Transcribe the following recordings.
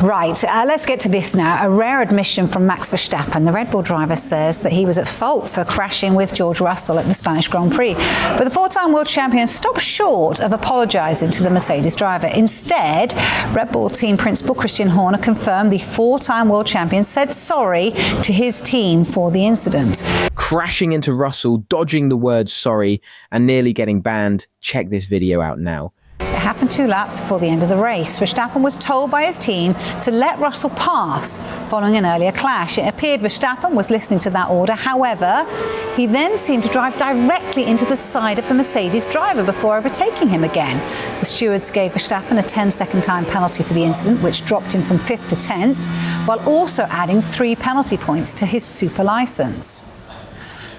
Right, let's get to this now. A rare admission from Max Verstappen. The Red Bull driver says that he was at fault for crashing with George Russell at the Spanish Grand Prix. But the four-time world champion stopped short of apologising to the Mercedes driver. Instead, Red Bull team principal Christian Horner confirmed the four-time world champion said sorry to his team for the incident. Crashing into Russell, dodging the word sorry, and nearly getting banned. Check this video out now. It happened 2 laps before the end of the race. Verstappen was told by his team to let Russell pass following an earlier clash. It appeared Verstappen was listening to that order. However, he then seemed to drive directly into the side of the Mercedes driver before overtaking him again. The stewards gave Verstappen a 10-second time penalty for the incident, which dropped him from 5th to 10th, while also adding 3 penalty points to his super licence.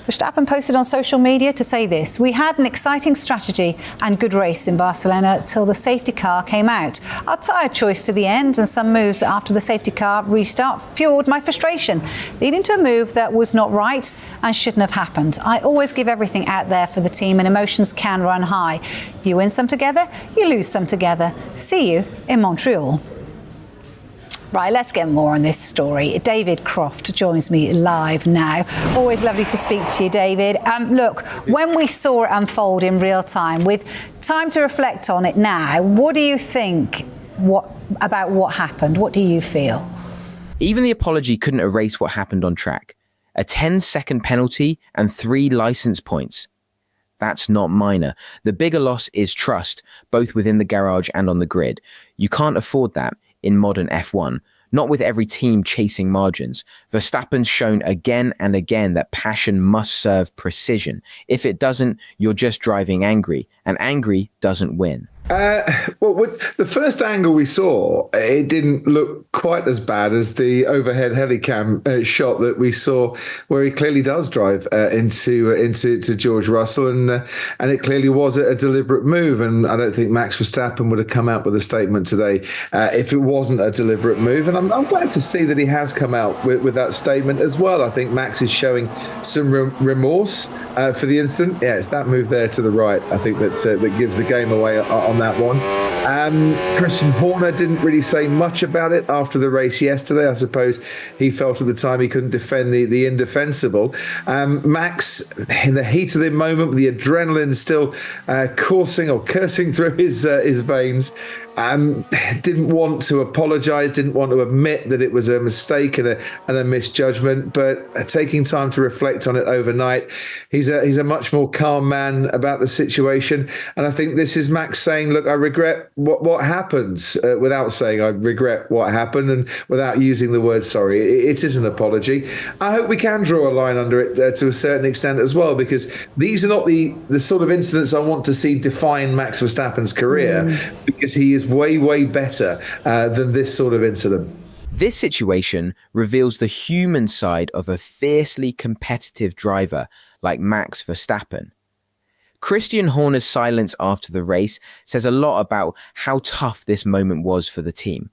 Verstappen posted on social media to say this: "We had an exciting strategy and good race in Barcelona till the safety car came out. Our tyre choice to the end and some moves after the safety car restart fueled my frustration, leading to a move that was not right and shouldn't have happened. I always give everything out there for the team and emotions can run high. You win some together, you lose some together. See you in Montreal." Right, let's get more on this story. David Croft joins me live now. Always lovely to speak to you, David. Look, when we saw it unfold in real time, with time to reflect on it now, what do you think about what happened? What do you feel? Even the apology couldn't erase what happened on track. A 10-second penalty and 3 licence points. That's not minor. The bigger loss is trust, both within the garage and on the grid. You can't afford that in modern F1, not with every team chasing margins. Verstappen's shown again and again that passion must serve precision. If it doesn't, you're just driving angry, and angry doesn't win. Well, with the first angle we saw, it didn't look quite as bad as the overhead helicam shot that we saw, where he clearly does drive into George Russell, and it clearly was a deliberate move. And I don't think Max Verstappen would have come out with a statement today if it wasn't a deliberate move. And I'm glad to see that he has come out with that statement as well. I think Max is showing some remorse for the incident. Yeah, it's that move there to the right, I think, that gives the game away on that one. Christian Horner didn't really say much about it after the race yesterday. I suppose he felt at the time he couldn't defend the indefensible. Max, in the heat of the moment, with the adrenaline still coursing through his veins, didn't want to apologise, didn't want to admit that it was a mistake and a misjudgment, but taking time to reflect on it overnight, he's a much more calm man about the situation. And I think this is Max saying, look, I regret what happened, without saying I regret what happened and without using the word sorry. It is an apology. I hope we can draw a line under it to a certain extent as well, because these are not the sort of incidents I want to see define Max Verstappen's career, because he is way better than this sort of incident. This situation reveals the human side of a fiercely competitive driver like Max Verstappen. Christian Horner's silence after the race says a lot about how tough this moment was for the team.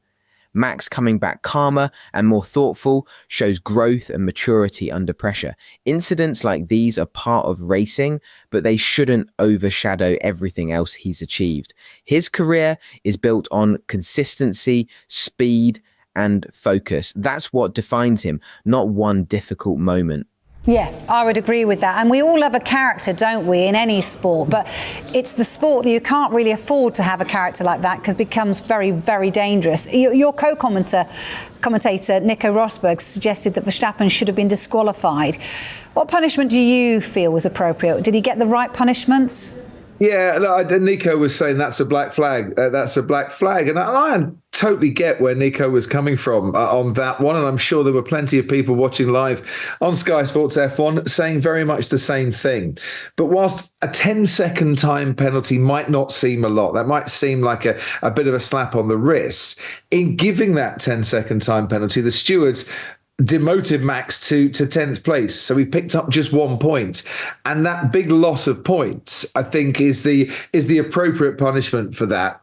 Max coming back calmer and more thoughtful shows growth and maturity under pressure. Incidents like these are part of racing, but they shouldn't overshadow everything else he's achieved. His career is built on consistency, speed, and focus. That's what defines him, not one difficult moment. Yeah, I would agree with that. And we all have a character, don't we, in any sport? But it's the sport that you can't really afford to have a character like that, because it becomes very, very dangerous. Your commentator, Nico Rosberg, suggested that Verstappen should have been disqualified. What punishment do you feel was appropriate? Did he get the right punishments? Yeah, Nico was saying that's a black flag. That's a black flag. And I totally get where Nico was coming from on that one. And I'm sure there were plenty of people watching live on Sky Sports F1 saying very much the same thing. But whilst a 10-second time penalty might not seem a lot, that might seem like a bit of a slap on the wrist, in giving that 10-second time penalty, the stewards demoted Max to 10th place. So he picked up just 1 point. And that big loss of points, I think, is the appropriate punishment for that.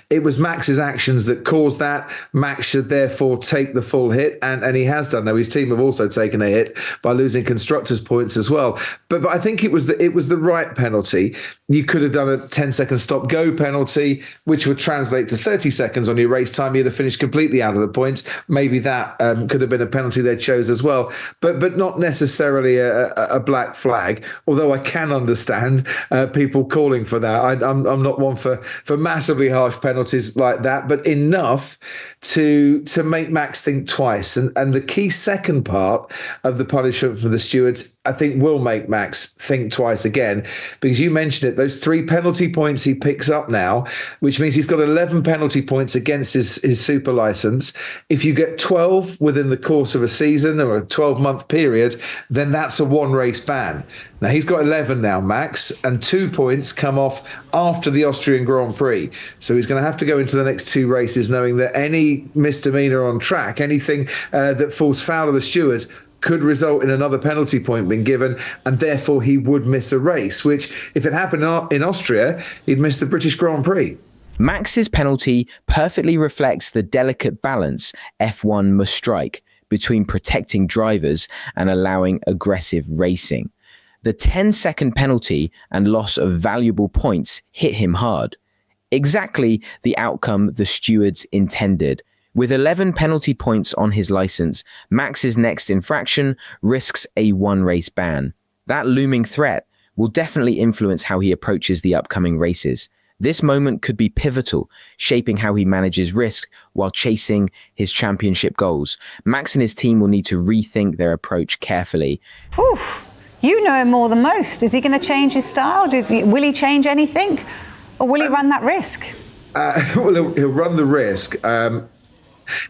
It was Max's actions that caused that. Max should therefore take the full hit. And he has done. Now, his team have also taken a hit by losing constructors' points as well. But I think it was the right penalty. You could have done a 10-second stop-go penalty, which would translate to 30 seconds on your race time. You'd have finished completely out of the points. Maybe that could have been a penalty they chose as well, but not necessarily a black flag. Although I can understand people calling for that. I'm not one for massively harsh penalties like that, but enough to make Max think twice. And the key second part of the punishment for the stewards, I think, will make Max think twice again, because you mentioned it, those 3 penalty points he picks up now, which means he's got 11 penalty points against his super license. If you get 12 within the course of a season or a 12-month period, then that's a 1 race ban. Now, he's got 11 now, Max, and 2 points come off after the Austrian Grand Prix. So he's going to have to go into the next 2 races knowing that any misdemeanor on track, anything that falls foul of the stewards, could result in another penalty point being given, and therefore he would miss a race, which, if it happened in Austria, he'd miss the British Grand Prix. Max's penalty perfectly reflects the delicate balance F1 must strike between protecting drivers and allowing aggressive racing. The 10-second penalty and loss of valuable points hit him hard. Exactly the outcome the stewards intended. With 11 penalty points on his license, Max's next infraction risks a 1 race ban. That looming threat will definitely influence how he approaches the upcoming races. This moment could be pivotal, shaping how he manages risk while chasing his championship goals. Max and his team will need to rethink their approach carefully. Oof. You know him more than most. Is he going to change his style? Will he change anything? Or will he run that risk? Well, he'll run the risk.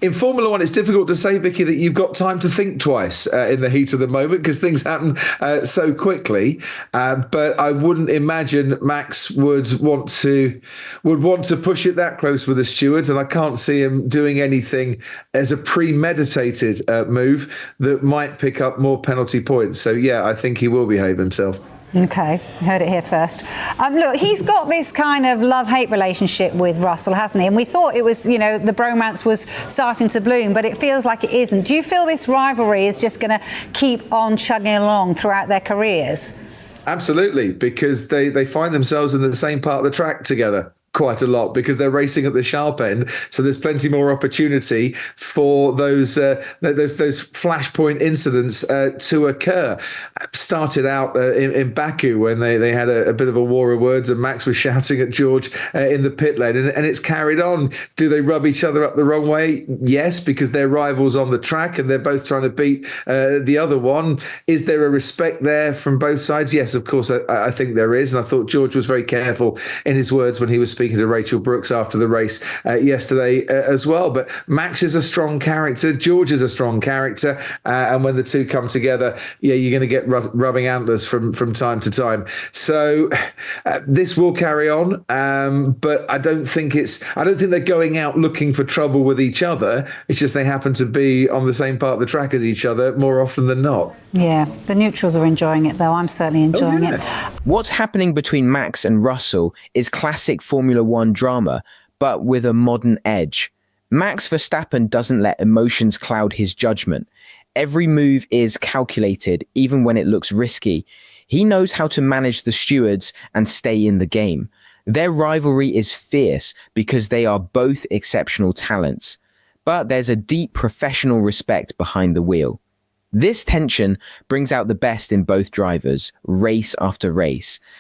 In Formula One, it's difficult to say, Vicky, that you've got time to think twice in the heat of the moment, because things happen so quickly. But I wouldn't imagine Max would want to push it that close with the stewards, and I can't see him doing anything as a premeditated move that might pick up more penalty points. So yeah, I think he will behave himself. Okay, heard it here first. Look, he's got this kind of love-hate relationship with Russell, hasn't he? And we thought it was, the bromance was starting to bloom, but it feels like it isn't. Do you feel this rivalry is just going to keep on chugging along throughout their careers? Absolutely, because they find themselves in the same part of the track together quite a lot, because they're racing at the sharp end, so there's plenty more opportunity for those flashpoint incidents to occur. Started out in Baku when they had a bit of a war of words, and Max was shouting at George in the pit lane, and it's carried on. Do they rub each other up the wrong way? Yes, because they're rivals on the track and they're both trying to beat the other one. Is there a respect there from both sides? Yes, of course, I think there is, and I thought George was very careful in his words when he was speaking to Rachel Brooks after the race yesterday as well. But Max is a strong character. George is a strong character. And when the two come together, yeah, you're going to get rubbing antlers from time to time. So this will carry on. But I don't think they're going out looking for trouble with each other. It's just they happen to be on the same part of the track as each other more often than not. Yeah, the neutrals are enjoying it, though. I'm certainly enjoying it. What's happening between Max and Russell is classic Formula One drama, but with a modern edge. Max Verstappen doesn't let emotions cloud his judgment. Every move is calculated, even when it looks risky. He knows how to manage the stewards and stay in the game. Their rivalry is fierce because they are both exceptional talents, but there's a deep professional respect behind the wheel. This tension brings out the best in both drivers, race after race.